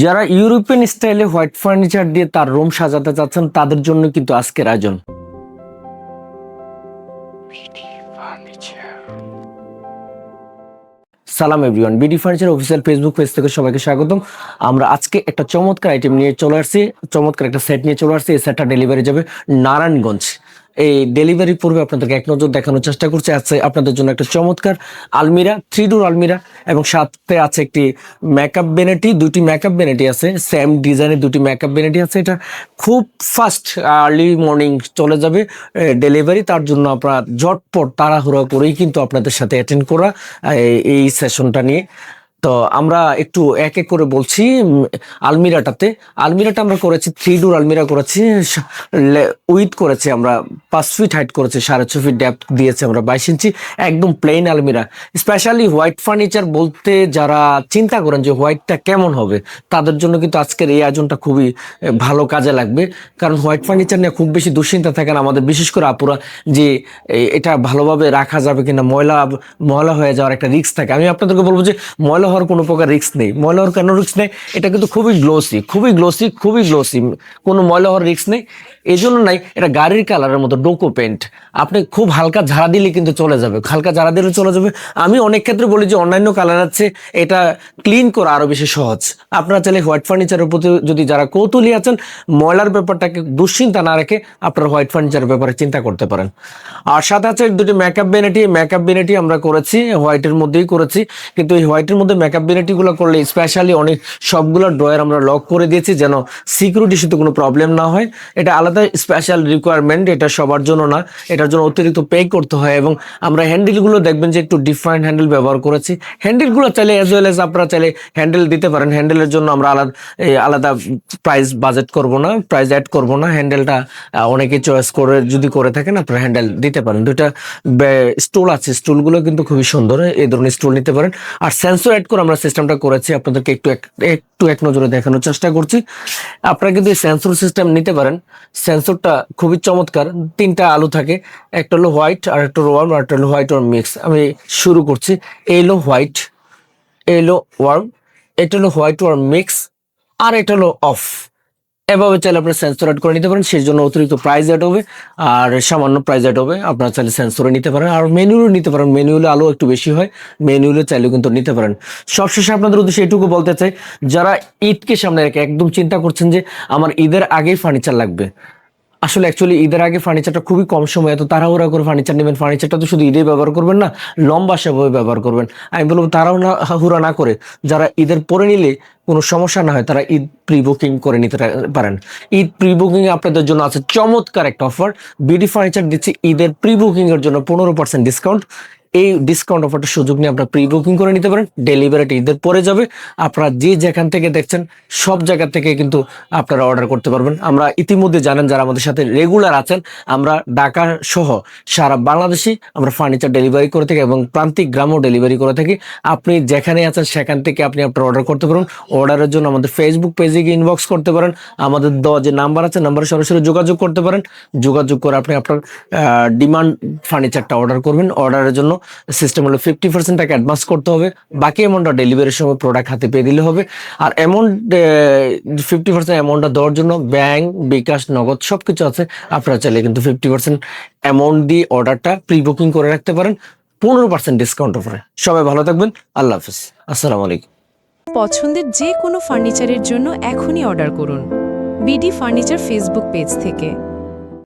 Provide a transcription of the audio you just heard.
যারা ইউরোপিয়ান স্টাইলে white furniture দিয়ে তার রুম সাজাতে চাচ্ছেন তাদের জন্য কিন্তু আজকের আয়োজন। সালাম everyone, BD furniture official Facebook page থেকে সবাইকে স্বাগতম। আমরা আজকে একটা চমৎকার আইটেম নিয়ে চলে আসছি, চমৎকার একটা সেট নিয়ে চলে আসছি। এই সেটটা ডেলিভারি যাবে নারায়ণগঞ্জ। এই ডেলিভারি পূর্বে আপনাদেরকে এক নজর দেখানোর চেষ্টা করছি। আছে আপনাদের জন্য একটা চমৎকার আলমিরা, 3 ডোর আলমিরা, এবং সাথে আছে একটি মেকআপ বেনেটি, দুটি মেকআপ বেনেটি আছে, সেম ডিজাইনের দুটি মেকআপ বেনেটি আছে। এটা খুব ফাস্ট আর্লি মর্নিং চলে যাবে ডেলিভারি। তার জন্য আপনারা ঝটপট তাড়াহুড়ো করেই কিন্তু আপনাদের সাথে অ্যাটেন্ড করা এই সেশনটা নিয়ে। তো আমরা একটু এক এক করে বলছি। আলমিরাটা আমরা করেছি 3 ডোর আলমিরা করেছি, উইথ করেছি আমরা 5 ফিট হাইট করেছি, 6.5 ফিট ডেপথ দিয়েছি আমরা 22 ইঞ্চি, একদম প্লেন আলমিরা। স্পেশালি হোয়াইট ফার্নিচার বলতে যারা চিন্তা করেন যে হোয়াইটটা কেমন হবে, তাদের জন্য কিন্তু আজকের এই আয়োজনটা খুবই ভালো কাজে লাগবে। কারণ হোয়াইট ফার্নিচার নিয়ে খুব বেশি দুশ্চিন্তা থাকে না আমাদের, বিশেষ করে আপুরা, যে এটা ভালোভাবে রাখা যাবে কিনা, ময়লা হয়ে যাওয়ার একটা রিস্ক থাকে। আমি আপনাদেরকে বলবো যে ময়লা হওয়ার কোনো প্রকার রিস্ক নেই। ময়লা হওয়ার কেন রিস্ক নেই? এটা কিন্তু খুবই গ্লোসি, কোনো ময়লা হওয়ার রিস্ক নেই। এই জন্য নাই, এটা গাড়ির কালারের মতো ডোকো পেন্ট। আপনি খুব হালকা ঝাড়া দিলে কিন্তু চলে যাবে, আমি অনেক ক্ষেত্রে বলি যে অন্যান্য কালার আছে, এটা ক্লিন করা আরো বেশি সহজ। আপনারা চাইলে হোয়াইট ফার্নিচারের প্রতি যদি যারা কৌতূহলী আছেন, ময়লার ব্যাপারটাকে দুশ্চিন্তা না রেখে আপনারা হোয়াইট ফার্নিচারের ব্যাপারে চিন্তা করতে পারেন। আর সাথে আছে দুটি মেকআপ বেনেটি আমরা করেছি, হোয়াইটের মধ্যেই করেছি। কিন্তু এই হোয়াইটের মধ্যে মেকআপ বেনেটিগুলো করলে স্পেশালি অনেক সবগুলো ড্রয়ার আমরা লক করে দিয়েছি, যেন সিকিউরিটি সাথে কোনো প্রবলেম না হয়। এটা আলাদা স্পেশাল রিকোয়ারমেন্ট, এটা সবার জন্য না, এটার জন্য অতিরিক্ত পে করতে হয়। এবং আমরা হ্যান্ডেলগুলো দেখবেন যে একটু ডিফারেন্ট হ্যান্ডেল ব্যবহার করেছি। হ্যান্ডেলগুলো চাইলে অ্যাজ ওয়েল এজ আপনারা চাইলে হ্যান্ডেল দিতে পারেন। হ্যান্ডেলের জন্য আমরা আলাদা প্রাইস বাজেট করব না, প্রাইস অ্যাড করব না। হ্যান্ডেলটা অনেকে চয়েস করে যদি করে থাকেন, আপনারা হ্যান্ডেল দিতে পারেন। দুইটা স্টুল আছে, স্টুলগুলো কিন্তু খুবই সুন্দর, এই ধরনের স্টুল নিতে পারেন। আর সেন্সর অ্যাড করে আমরা সিস্টেমটা করেছি, আপনাদেরকে একটু এক নজরে দেখানোর চেষ্টা করছি। আপনারা কিন্তু এই সেন্সর সিস্টেম নিতে পারেন। সেন্সরটা খুবই চমৎকার, 3টা আলো থাকে, একটা হলো হোয়াইট, আর একটা ওয়ার্ম, আর একটা হলো হোয়াইট ওয়ার্ম মিক্স। আমি শুরু করছি। এই হলো হোয়াইট, এই হলো ওয়ার্ম, এটা হলো হোয়াইট ওয়ার্ম মিক্স, আর এটা হলো অফ। এভাবে চাইলে আপনার সেন্সর অ্যাড করে নিতে পারেন, সেই জন্য অতিরিক্ত প্রাইস অ্যাড হবে, আর সামান্য প্রাইস অ্যাড হবে। আপনারা চাইলে সেন্সরে নিতে পারেন, আর ম্যানুয়ালও নিতে পারেন। ম্যানুয়ালে আলো একটু বেশি হয়, ম্যানুয়ালে চাইলে কিন্তু নিতে পারেন। সবশেষে আপনাদের উদ্দেশ্যে এটুকু বলতে চাই, যারা ঈদকে সামনে রেখে একদম চিন্তা করছেন যে আমার ঈদের আগেই ফার্নিচার লাগবে, আসলে অ্যাকচুয়ালি ঈদের আগে ফার্নিচারটা খুবই কম সময়, এত তাড়াহুড়া করে ফার্নিচার নেবেন, ফার্নিচারটা তো শুধু ঈদে ব্যবহার করবেন না, লম্বা সেভাবে ব্যবহার করবেন। আমি বলবো তাড়াহুড়া না করে যারা ঈদের পরে নিলে কোনো সমস্যা না হয়, তারা ঈদ প্রি বুকিং করে নিতে পারেন। ঈদ প্রি বুকিং আপনাদের জন্য আছে চমৎকার একটা অফার। বিডি ফার্নিচার দিচ্ছে ঈদের প্রি বুকিং এর জন্য 15% ডিসকাউন্ট। এই ডিসকাউন্ট অফারটা সুযোগ নিয়ে আপনারা প্রি বুকিং করে নিতে পারেন। ডেলিভারিটা ঈদের পরে যাবে। আপনারা যে যেখান থেকে দেখছেন সব জায়গা থেকে কিন্তু আপনারা অর্ডার করতে পারবেন। আমরা ইতিমধ্যে জানেন, যারা আমাদের সাথে রেগুলার আছেন, আমরা ঢাকা সহ সারা বাংলাদেশে আমরা ফার্নিচার ডেলিভারি করে থাকি এবং প্রান্তিক গ্রামও ডেলিভারি করে থাকি। আপনি যেখানে আছেন সেখান থেকে আপনি আপনার অর্ডার করতে পারেন। অর্ডারের জন্য আমাদের ফেসবুক পেজে গিয়ে ইনবক্স করতে পারেন। আমাদের দেওয়া যে নাম্বার আছে, নাম্বারে সরাসরি যোগাযোগ করতে পারেন। যোগাযোগ করে আপনি আপনার ডিমান্ড ফার্নিচারটা অর্ডার করবেন। অর্ডারের জন্য সিস্টেম হলো 50% টাকা অ্যাডভান্স করতে হবে, বাকি অ্যামাউন্টটা ডেলিভারির সময় প্রোডাক্ট হাতে পেয়ে দিলে হবে। আর অ্যামাউন্ট 50% অ্যামাউন্টটা দেওয়ার জন্য ব্যাংক, বিকাশ, নগদ সবকিছু আছে। আপনারা চাইলে কিন্তু 50% অ্যামাউন্ট দিয়ে অর্ডারটা প্রি বুকিং করে রাখতে পারেন 15% ডিসকাউন্ট অফারে। সবাই ভালো থাকবেন, আল্লাহ হাফিজ, আসসালামু আলাইকুম। পছন্দের যে কোনো ফার্নিচারের জন্য এখনই অর্ডার করুন বিডি ফার্নিচার ফেসবুক পেজ থেকে।